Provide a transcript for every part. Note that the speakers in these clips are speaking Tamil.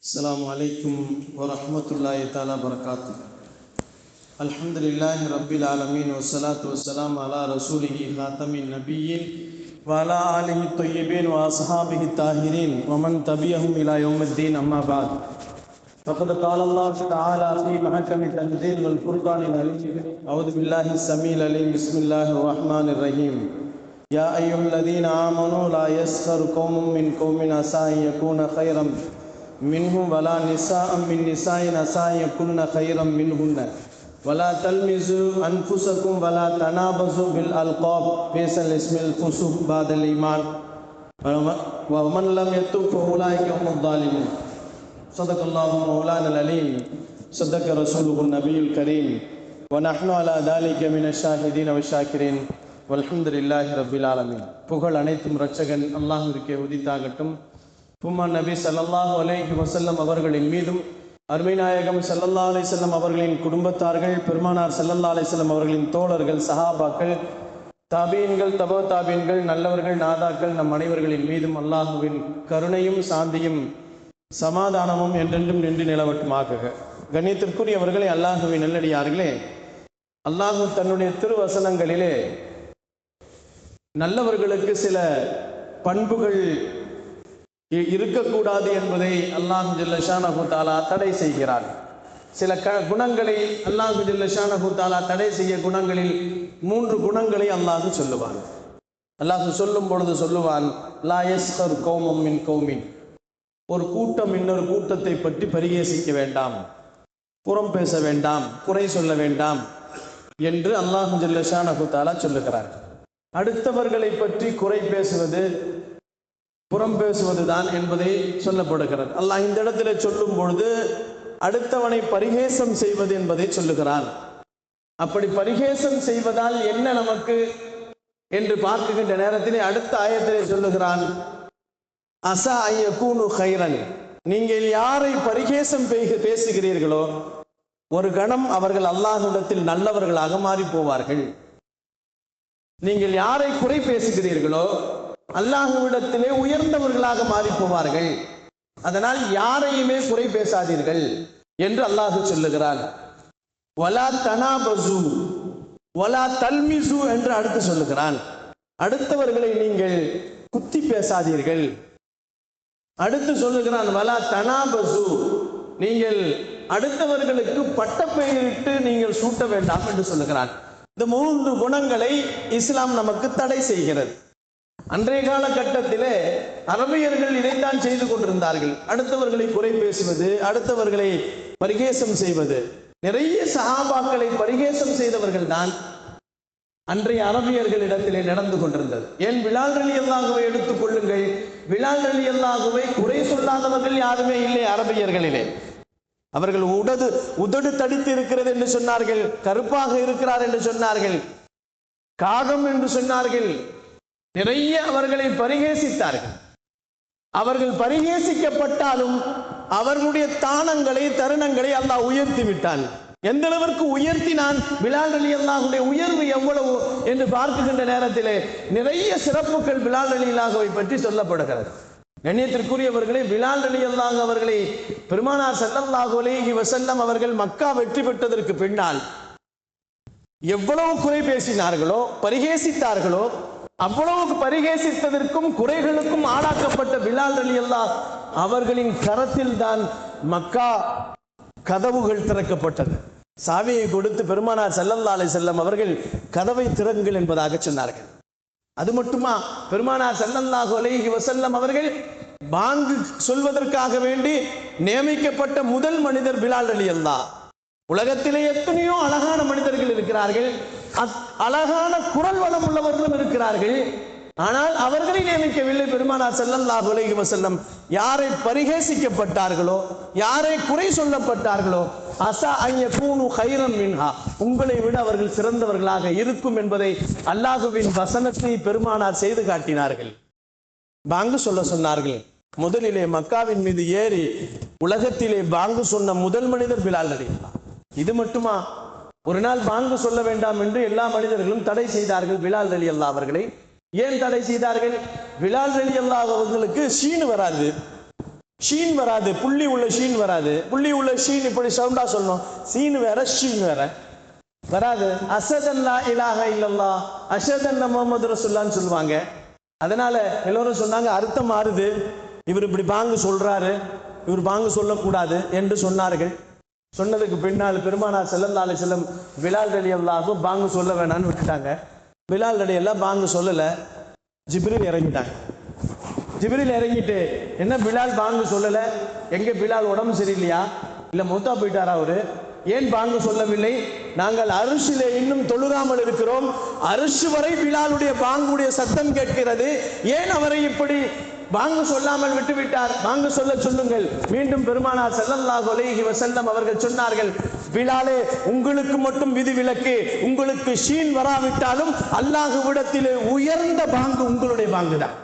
Assalamu alaikum wa rahmatullahi ta'ala barakatuh. Alhamdulillahi rabbil alameen wa salatu wa salam ala rasulihi khatamin nabiyyin wa ala alihi tayyibin wa ashabihi tahirin wa man tabi'ahum ila yawmiddin amma ba'd. Faqad qala Allah ta'ala fi mahkami tanzil wal furqanil alim. A'udhu billahi as-sami'il alim. Bismillahir rahmanir rahim. Ya ayyuhalladhina amanu la yaskhar qaumun min qaumin asa an yakuna khayran منهم ولا نساء من نساء عسى يكن خيرا منهن ولا تلمزوا انفسكم ولا تنابزوا بالالقاب بئس الاسم الفسوق بعد الايمان ومن لم يتب فاولئك هم الظالمون. صدق الله مولانا العليم صدق رسوله النبي الكريم ونحن على ذلك من الشاهدين والشاكرين والحمد لله رب العالمين. புகழ் அனைத்தும் இரட்சகன் அல்லாஹ்விற்கே உரித்தாகட்டும். உம்மன் நபி ஸல்லல்லாஹு அலைஹி வஸல்லம் அவர்களின் மீதும் அருமை நாயகம் ஸல்லல்லாஹு அலைஹி வஸல்லம் அவர்களின் குடும்பத்தார்கள், பெருமானார் ஸல்லல்லாஹு அலைஹி வஸல்லம் அவர்களின் தோழர்கள், சஹாபாக்கள், தாபீன்கள், தபோ தாபீன்கள், நல்லவர்கள், நாதாக்கள் நம் அனைவர்களின் மீதும் அல்லாஹுவின் கருணையும் சாந்தியும் சமாதானமும் என்றென்றும் நின்று நிலவட்டுமாக. கண்ணியத்திற்குரியவர்களே, அல்லாஹுவின் நல்லடியார்களே, அல்லாஹு தன்னுடைய திருவசனங்களிலே நல்லவர்களுக்கு சில பண்புகள் இருக்கக்கூடாது என்பதை அல்லாஹ் ஜல்ல ஷானஹு தஆலா தடை செய்கிறார். சில குணங்களை அல்லாஹ் ஜல்ல ஷானஹு தஆலா தடை செய்ய குணங்களில் 3 குணங்களை அல்லாஹ் சொல்லுவான். அல்லாஹ் சொல்லும் பொழுது சொல்லுவான், லா யஸ்கர் கௌமும் மின் கௌமின், ஒரு கூட்டம் இன்னொரு கூட்டத்தை பற்றி பரிகேசிக்க வேண்டாம், புறம் பேச வேண்டாம், குறை சொல்ல வேண்டாம் என்று அல்லாஹ் ஜல்ல ஷானஹு தஆலா சொல்லுகிறார். அடுத்தவர்களை பற்றி குறை பேசுவது, புறம் பேசுவதுதான் என்பதை சொல்லப்படுகிறது. அல்லாஹ் இந்த இடத்துல சொல்லும் பொழுது அடுத்தவனை பரிகேசம் செய்வது என்பதை சொல்லுகிறான். அப்படி பரிகேசம் செய்வதால் என்ன நமக்கு என்று பார்க்கின்ற நேரத்திலே அடுத்த ஆயத்திலே சொல்லுகிறான், அஸா அன் யகூனு கைரன், நீங்கள் யாரை பரிகேசம் பேசுகிறீர்களோ ஒரு கணம் அவர்கள் அல்லாஹ்விடத்தில் நல்லவர்களாக மாறி போவார்கள். நீங்கள் யாரை குறை பேசுகிறீர்களோ அல்லாஹ்விடத்திலே உயர்ந்தவர்களாக மாறி போவார்கள். அதனால் யாரையுமே குறை பேசாதீர்கள் என்று அல்லாஹ் சொல்லுகிறான். வலா தனாபசு வலா தல்மிசு என்று அடுத்து சொல்லுகிறான். அடுத்தவர்களை நீங்கள் குத்தி பேசாதீர்கள். அடுத்து சொல்லுகிறான், வலா தனாபசு, நீங்கள் அடுத்தவர்களுக்கு பட்டப்பெயரிட்டு நீங்கள் சூட்ட வேண்டாம் என்று சொல்லுகிறான். இந்த 3 குணங்களை இஸ்லாம் நமக்கு தடை செய்கிறது. அன்றைய காலகட்டத்திலே அரபியர்கள் இதைத்தான் செய்து கொண்டிருந்தார்கள். அடுத்தவர்களை குறை பேசுவது, அடுத்தவர்களை பரிகேசம் செய்வது. நிறைய சஹாபாக்களை பரிகேசம் செய்தவர்கள் தான் அன்றைய அரபியர்களிடத்திலே நடந்து கொண்டிருந்தது. ஏன் பிலால் ரலியல்லாஹுவை எடுத்துக் கொள்ளுங்கள், பிலால் ரலியல்லாஹுவை குறை சொல்லாதவர்கள் யாருமே இல்லை அரபியர்களிலே. அவர்கள் உதடு தடித்து இருக்கிறது என்று சொன்னார்கள், கருப்பாக இருக்கிறார் என்று சொன்னார்கள், காகம் என்று சொன்னார்கள். நிறைய அவர்களை பரிகேசித்தார்கள். அவர்கள் பரிகேசிக்கப்பட்டாலும் அவர்களுடைய தானங்களை, தருணங்களை அல்லாஹ் உயர்த்தி விட்டான். எந்த அளவிற்கு உயர்த்தினான், பிலால் ரலியல்லாஹுடைய உயர்வு எவ்வளவு என்று பார்க்கின்ற நேரத்திலே நிறைய சிறப்புகள் பிலால் ரலியல்லாஹுவை பற்றி சொல்லப்படுகிறது. கண்ணியத்திற்குரியவர்களே, பிலால் ரலியல்லாஹு அவர்களை பெருமானார் ஸல்லல்லாஹு அலைஹி வஸல்லம் அவர்கள் மக்கா வெற்றி பெற்றதற்கு பின்னால் எவ்வளவு குறை பேசினார்களோ, பரிகேசித்தார்களோ, அவ்வளவு பரிகேசித்ததற்கும் குறைகளுக்கும் ஆளாக்கப்பட்ட பிலால் ரலியல்லாஹு அவர்களின் கரத்தில் தான் மக்கா கதவுகள் திறக்கப்பட்டது. சாவியை கொடுத்து பெருமானார் ஸல்லல்லாஹு அலைஹி வஸல்லம் அவர்கள் கதவை திறங்கள் என்பதாக சொன்னார்கள். அது மட்டுமா, பெருமானார் ஸல்லல்லாஹு அலைஹி வஸல்லம் அவர்கள் பாங்கு சொல்வதற்காக வேண்டி நியமிக்கப்பட்ட முதல் மனிதர் பிலால் ரலியல்லாஹு. உலகத்திலே எத்தனையோ அழகான மனிதர்கள் இருக்கிறார்கள், அழகான குரல் வளம் உள்ளவர்களும் இருக்கிறார்கள். ஆனால் அவர்களை நியமிக்கவில்லை பெருமானார் ஸல்லல்லாஹு அலைஹி வஸல்லம். யாரை பரிகேசிக்கப்பட்டார்களோ, யாரை குறை சொல்லப்பட்டார்களோ, அஸா அன் யகூனு கைரன் மின்ஹா, உங்களை விட அவர்கள் சிறந்தவர்களாக இருக்கும் என்பதை அல்லாஹ்வின் வசனத்தை பெருமானார் செய்து காட்டினார்கள். பாங்கு சொல்ல சொன்னார்கள். முதலிலே மக்காவின் மீது ஏறி உலகத்திலே பாங்கு சொன்ன முதல் மனிதர் பிலால் ரலியல்லாஹு. இது மட்டுமா, ஒரு நாள் பாங்கு சொல்ல வேண்டாம் என்று எல்லா மனிதர்களும் தடை செய்தார்கள் பிலால் ரலியல்லாஹு அவர்களை. ஏன் தடை செய்தார்கள்? பிலால் ரலியல்லாஹு அவர்களுக்கு ஷீனு வராது, ஷீன் வராது, புள்ளி உள்ள ஷீன் வராது. புள்ளி உள்ள ஷீன் இப்படி சவுண்டா சொல்லணும். சீன் வேற ஷீன் வேற வராது. அஷஹதுல்லா இலாஹ இல்லல்லாஹ், அஷ்ஹது அன்ன முஹம்மது ரசூலுல்லாஹ்னு சொல்லுவாங்க. அதனால எல்லோரும் சொன்னாங்க அர்த்தம் மாறுது, இவர் இப்படி பாங்கு சொல்றாரு, இவர் பாங்கு சொல்லக்கூடாது என்று சொன்னார்கள். சொன்னதுக்கு பின்னால் பெருமானார் ஸல்லல்லாஹு அலைஹி வஸல்லம் பிலால் ரலியல்லாஹு பாங்கு சொல்ல வேணான்னு விட்டுட்டாங்க. பிலால் ரலியல்லாஹு பாங்கு சொல்லல. ஜிப்ரீல் இறங்கிட்டாங்க. ஜிப்ரீல் இறங்கிட்டு, என்ன பிலால் பாங்கு சொல்லல, எங்க பிலால் உடம்பு சரியில்லையா, இல்ல மூத்தா போயிட்டாரா, அவரு ஏன் பாங்கு சொல்லவில்லை, நாங்கள் அரிசிலே இன்னும் தொழுகாமல் இருக்கிறோம், அரிசி வரை பிலாலுடைய பாங்குடைய சத்தம் கேட்கிறது, ஏன் அவரை இப்படி பாங்கு சொல்லாமல் விட்டுவிட்டார், பாங்கு சொல்ல சொல்லுங்கள். மீண்டும் பெருமானார் ஸல்லல்லாஹு அலைஹி வஸல்லம் அவர்கள் சொன்னார்கள், பிலாலே உங்களுக்கு மட்டும் விதிவிலக்கு, உங்களுக்கு ஷீன் வராவிட்டாலும் அல்லாஹ்விடத்திலே உயர்ந்த பாங்கு உங்களுடைய பாங்கு தான்.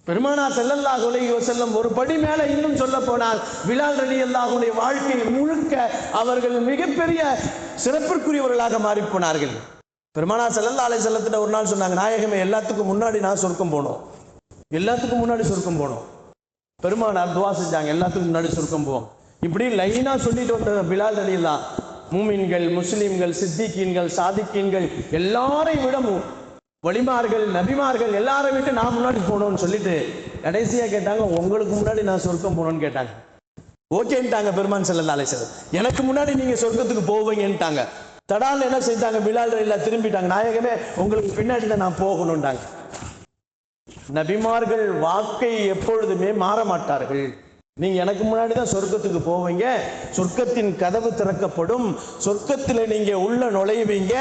பெருமானார் ஸல்லல்லாஹு அலைஹி வஸல்லம் ஒரு படி மேல இன்னும் சொல்ல போனால் பிலால் ரலியல்லாஹுடைய வாழ்க்கை முழுக்க அவர்கள் மிகப்பெரிய சிறப்பிற்குரியவர்களாக மாறி போனார்கள். பெருமானார் ஸல்லல்லாஹு அலைஹி வஸல்லத்திட்ட ஒரு நாள் சொன்னாங்க, நாயகமே எல்லாத்துக்கும் முன்னாடி நான் சொர்க்கம் போனோம், எல்லாத்துக்கும் முன்னாடி சொர்க்கம் போனோம். பெருமானார் துவா செஞ்சாங்க, எல்லாத்துக்கும் முன்னாடி சொர்க்கம் போவோம். இப்படி லைனா சொல்லிட்டு வந்த பிலால் ரலியல்லாஹு மூமின்கள், முஸ்லிம்கள், சித்திகீன்கள், சாதிக்கீன்கள் எல்லாரையும் விடவும் வலிமார்கள், நபிமார்கள் எல்லாரும் விட்டு நான் முன்னாடி போகணும்னு சொல்லிட்டு கடைசியா கேட்டாங்க, உங்களுக்கு முன்னாடி நான் சொர்க்கம் போகணும்னு கேட்டாங்க. ஓகேன்ட்டாங்க பெருமான் ஸல்லல்லாஹு அலைஹி வஸல்லம், எனக்கு முன்னாடி நீங்க சொர்க்கத்துக்கு போவீங்கன்ட்டாங்க. தடால் என்ன செஞ்சாங்க, பிலால் ரலியல்லாஹு திரும்பிட்டாங்க, நாயகமே உங்களுக்கு பின்னாடி தான் நான் போகணும்ட்டாங்க. நபிமார்கள் வாக்கை எப்பொழுதுமே மாற மாட்டார்கள். நீங்க எனக்கு முன்னாடி தான் சொர்க்கத்துக்கு போவீங்க, சொர்க்கத்தின் கதவு திறக்கப்படும், சொர்க்கத்தில் நீங்க உள்ள நுழைவீங்க,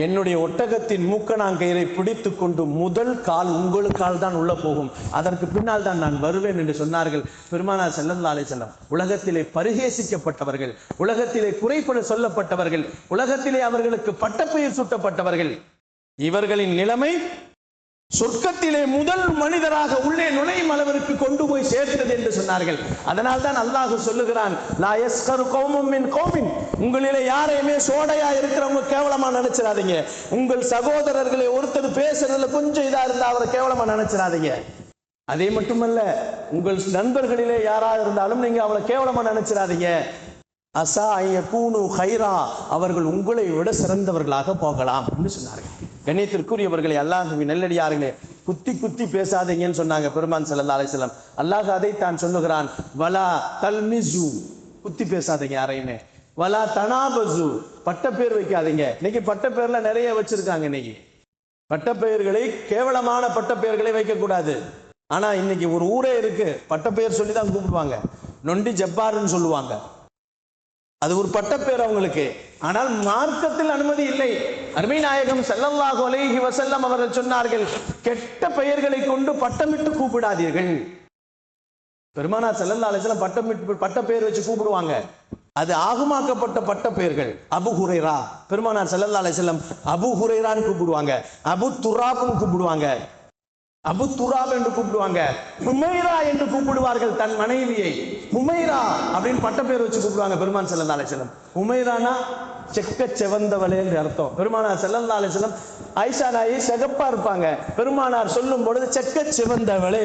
என்னுடைய ஒட்டகத்தின் மூக்கணாங்கயிறை பிடித்து கொண்டு முதல் கால் உங்களுக்கால் தான் உள்ள போகும், அதற்கு பின்னால் தான் நான் வருவேன் என்று சொன்னார்கள் பெருமானார் ஸல்லல்லாஹு அலைஹி வஸல்லம். உலகத்திலே பரிகேசிக்கப்பட்டவர்கள், உலகத்திலே குறைபட சொல்லப்பட்டவர்கள், உலகத்திலே அவர்களுக்கு பட்டப்பெயர் சூட்டப்பட்டவர்கள், இவர்களின் நிலைமை சொர்க்கத்திலே முதல் மனிதராக உள்ளே நுழையும் அளவிற்கு கொண்டு போய் சேர்த்தது என்று சொன்னார்கள். அதனால் தான் அல்லாஹ் சொல்லுகிறான், லா யஸ்கரு கௌமும் மின் கௌமின், உங்களிலே யாரையுமே சோடையா இருக்கிறவங்க கேவலமா நினைச்சிடாதீங்க. உங்கள் சகோதரர்களை ஒருத்தர் பேசுறதுல கொஞ்சம் இதா இருந்தா அவரை கேவலமா நினைச்சிடாதீங்க. அதே மட்டுமல்ல, உங்கள் நண்பர்களிலே யாரா இருந்தாலும் நீங்க அவளை கேவலமா நினைச்சிடாதீங்க. அசா ஐயகூனு ஹைரா, அவர்கள் உங்களை விட சிறந்தவர்களாக போகலாம் என்று சொன்னார்கள். கண்ணியத்திற்குரியவர்களை, அல்லாஹ்வின் நல்லடியார்களே, குத்தி குத்தி பேசாதீங்கன்னு சொன்னாங்க பெருமான் ஸல்லல்லாஹு அலைஹி வஸல்லம். அல்லாஹ் அதை தான் சொல்லுகிறான், வலா தல்மிசு, குத்தி பேசாதீங்க யாரையுமே, வலா தனாபசு, பட்ட பேர் வைக்காதீங்க. இன்னைக்கு பட்ட பேர்ல நிறைய வச்சிருக்காங்க. இன்னைக்கு பட்ட பெயர்களை, கேவலமான பட்ட பெயர்களை வைக்க கூடாது. ஆனா இன்னைக்கு ஒரு ஊரே இருக்கு, பட்ட பெயர் சொல்லி தான் கூப்பிடுவாங்க. நொண்டி ஜப்பாருன்னு சொல்லுவாங்க, அது ஒரு பட்டப்பேர் அவங்களுக்கு. ஆனால் மார்க்கத்தில் அனுமதி இல்லை. அருமை நாயகம் ஸல்லல்லாஹு அலைஹி வஸல்லம் அவர்கள் சொன்னார்கள், கெட்ட பெயர்களை கொண்டு பட்டமிட்டு கூப்பிடாதீர்கள். பெருமானார் ஸல்லல்லாஹு அலைஹி வஸல்லம் பட்ட பெயர் வச்சு கூப்பிடுவாங்க, அது ஆகுமாக்கப்பட்ட பட்ட பெயர்கள். அபு ஹுரைரா, பெருமானார் ஸல்லல்லாஹு அலைஹி வஸல்லம் அபு ஹுரைரான்னு கூப்பிடுவாங்க, அபு துராப்னு கூப்பிடுவாங்க, அபு துராப் என்று கூப்பிடுவாங்க, ஹுமைரா என்று கூப்பிடுவார்கள் தன் மனைவியை. ஹுமைரா அப்படின்னு பட்ட பேர் வச்சு கூப்பிடுவாங்க பெருமான் ஸல்லல்லாஹு அலைஹி வஸல்லம். ஹுமைரானா செக்க செவந்தவளே என்று அர்த்தம். பெருமானார் ஸல்லல்லாஹு அலைஹி வஸல்லம் ஆயிஷா நாயி சிகப்பா இருப்பாங்க, பெருமானார் சொல்லும் பொழுது செக்க செவந்தவளே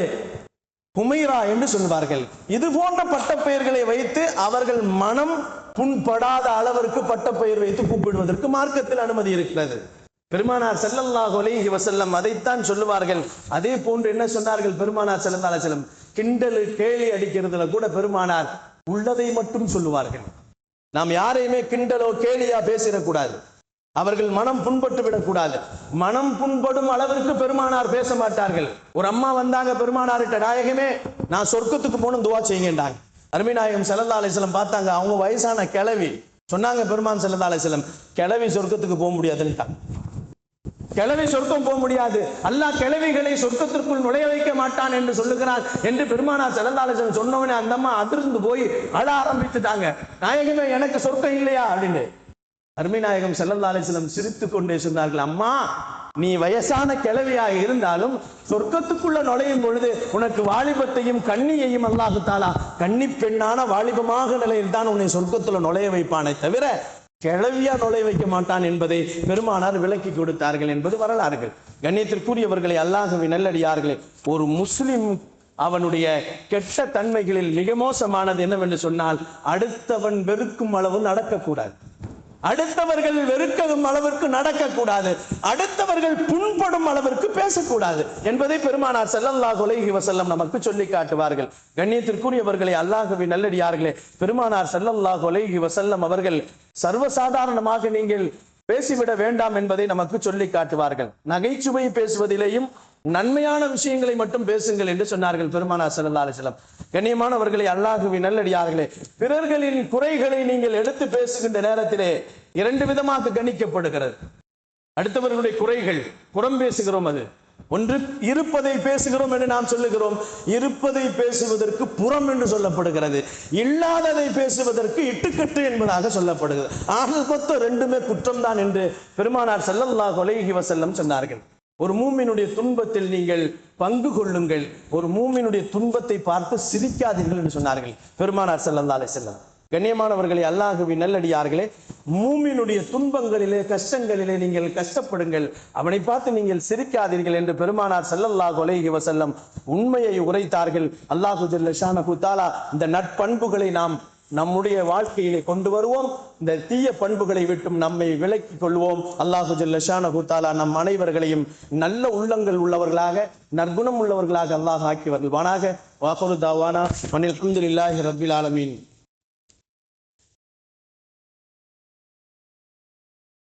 ஹுமைரா என்று சொல்வார்கள். இது போன்ற பட்ட பெயர்களை வைத்து அவர்கள் மனம் புண்படாத அளவிற்கு பட்ட பெயர் வைத்து கூப்பிடுவதற்கு மார்க்கத்தில் அனுமதி இருக்கிறது. பெருமானார் ஸல்லல்லாஹு அலைஹி வஸல்லம் அதைத்தான் சொல்லுவார்கள். அதே போன்று என்ன சொன்னார்கள் பெருமானார் ஸல்லல்லாஹு அலைஹி வஸல்லம், கிண்டல் கேலி அடிக்கிறதுல கூட பெருமானார் உள்ளதை மட்டும் சொல்லுவார்கள். நாம் யாரையுமே கிண்டலோ கேலியா பேசிடக்கூடாது, அவர்கள் மனம் புண்பட்டு விடக்கூடாது. மனம் புண்படும் அளவிற்கு பெருமானார் பேச மாட்டார்கள். ஒரு அம்மா வந்தாங்க பெருமானார்கிட்ட, நாயகமே நான் சொர்க்கத்துக்கு போகணும் துவா செய்யுங்கன்றாங்க. அருமை நாயகம் ஸல்லல்லாஹு அலைஹி வஸல்லம் பார்த்தாங்க, அவங்க வயசான கிழவி. சொன்னாங்க பெருமான் ஸல்லல்லாஹு அலைஹி வஸல்லம், கிழவி சொர்க்கத்துக்கு போக முடியாதுன்னுட்டாங்க. கிழவி சொர்க்கம் போக முடியாது, அல்லாஹ் கிழவிகளை சொர்க்கத்திற்குள் நுழைய வைக்க மாட்டான் என்று சொல்லுகிறான் என்று பெருமானார் ஸல்லல்லாஹு அலைஹி வஸல்லம் சொன்னவனே அந்த அம்மா அதிர்ந்து போய் அழ ஆரம்பித்துட்டாங்க. நாயகமே எனக்கு சொர்க்கம் இல்லையா அப்படின்னு. அருமை நாயகம் ஸல்லல்லாஹு அலைஹி வஸல்லம் சிரித்து கொண்டே சொன்னார்கள், அம்மா நீ வயசான கிழவியாக இருந்தாலும் சொர்க்கத்துக்குள்ள நுழையும் பொழுது உனக்கு வாலிபத்தையும் கண்ணியையும் அல்லாஹ் தஆலா கன்னி பெண்ணான வாலிபமாக நிலையில் தான் உன்னை சொர்க்கத்துல நுழைய வைப்பானே தவிர கிழவியா நுழைய வைக்க மாட்டான் என்பதை பெருமானார் விளக்கி கொடுத்தார்கள் என்பது வரலாறுகள். கண்ணியத்திற்குரியவர்களை, அல்லாஹ்வின் நல்லடியார்களே, ஒரு முஸ்லிம் அவனுடைய கெட்ட தன்மைகளில் மிக மோசமானது என்னவென்று சொன்னால், அடுத்தவன் வெறுக்கும் அளவு நடக்கக்கூடாது, அடுத்தவர்கள் வெறுக்கும் அளவிற்கு நடக்கக்கூடாது, அடுத்தவர்கள் புண்படும் அளவிற்கு பேசக்கூடாது என்பதை பெருமானார் ஸல்லல்லாஹு அலைஹி வஸல்லம் நமக்கு சொல்லி காட்டுவார்கள். கண்ணியத்திற்குரியவர்களே, அல்லாஹ்வின் நல்லடியார்களே, பெருமானார் ஸல்லல்லாஹு அலைஹி வஸல்லம் அவர்கள் சர்வசாதாரணமாக நீங்கள் பேசிவிட வேண்டாம் என்பதை நமக்கு சொல்லி காட்டுவார்கள். நகைச்சுவை பேசுவதிலேயும் நன்மையான விஷயங்களை மட்டும் பேசுங்கள் என்று சொன்னார்கள் பெருமானார் ஸல்லல்லாஹு அலைஹி வஸல்லம். கண்ணியமானவர்களே, அல்லாஹ்வின் நல்லடியார்களே, பிறர்களின் குறைகளை நீங்கள் எடுத்து பேசுகின்ற நேரத்திலே இரண்டு விதமாக கணிக்கப்படுகிறது. அடுத்தவர்களுடைய குறைகள் புறம் பேசுகிறோம், அது ஒன்று இருப்பதை பேசுகிறோம் என்று நாம் சொல்லுகிறோம், இருப்பதை பேசுவதற்கு புறம் என்று சொல்லப்படுகிறது, இல்லாததை பேசுவதற்கு இட்டுக்கட்டு என்பதாக சொல்லப்படுகிறது. ஆக மொத்தம் ரெண்டுமே குற்றம் தான் என்று பெருமானார் ஸல்லல்லாஹு அலைஹி வஸல்லம் சொன்னார்கள். ஒரு மூமினுடைய துன்பத்தில் நீங்கள் பங்கு கொள்ளுங்கள், ஒரு மூமினுடைய துன்பத்தை பார்த்து சிரிக்காதீர்கள் என்று சொன்னார்கள் பெருமானார் ஸல்லல்லாஹு அலைஹி வஸல்லம். கண்ணியமானவர்களே, அல்லாஹ்வின் நல்லடியார்களே, மூமினுடைய துன்பங்களிலே கஷ்டங்களிலே நீங்கள் கஷ்டப்படுங்கள், அவனை பார்த்து நீங்கள் சிரிக்காதீர்கள் என்று பெருமானார் ஸல்லல்லாஹு அலைஹி வஸல்லம் உண்மையை உரைத்தார்கள். அல்லாஹு ஜல்ல ஷானஹு தஆலா இந்த நட்பண்புகளை நாம் நம்முடைய வாழ்க்கையிலே கொண்டு வருவோம், இந்த தீய பண்புகளை விட்டும் நம்மை விலக்கிக் கொள்வோம். அல்லாஹு ஜல்ல ஷானஹு தஆலா நம் அனைவர்களையும் நல்ல உள்ளங்கள் உள்ளவர்களாக, நற்குணம் உள்ளவர்களாக அல்லாஹ் ஆக்கி வருவானாக. வாஹிரு தாவானா அனில் ஹம்துலில்லாஹி ரப்பில் ஆலமீன்.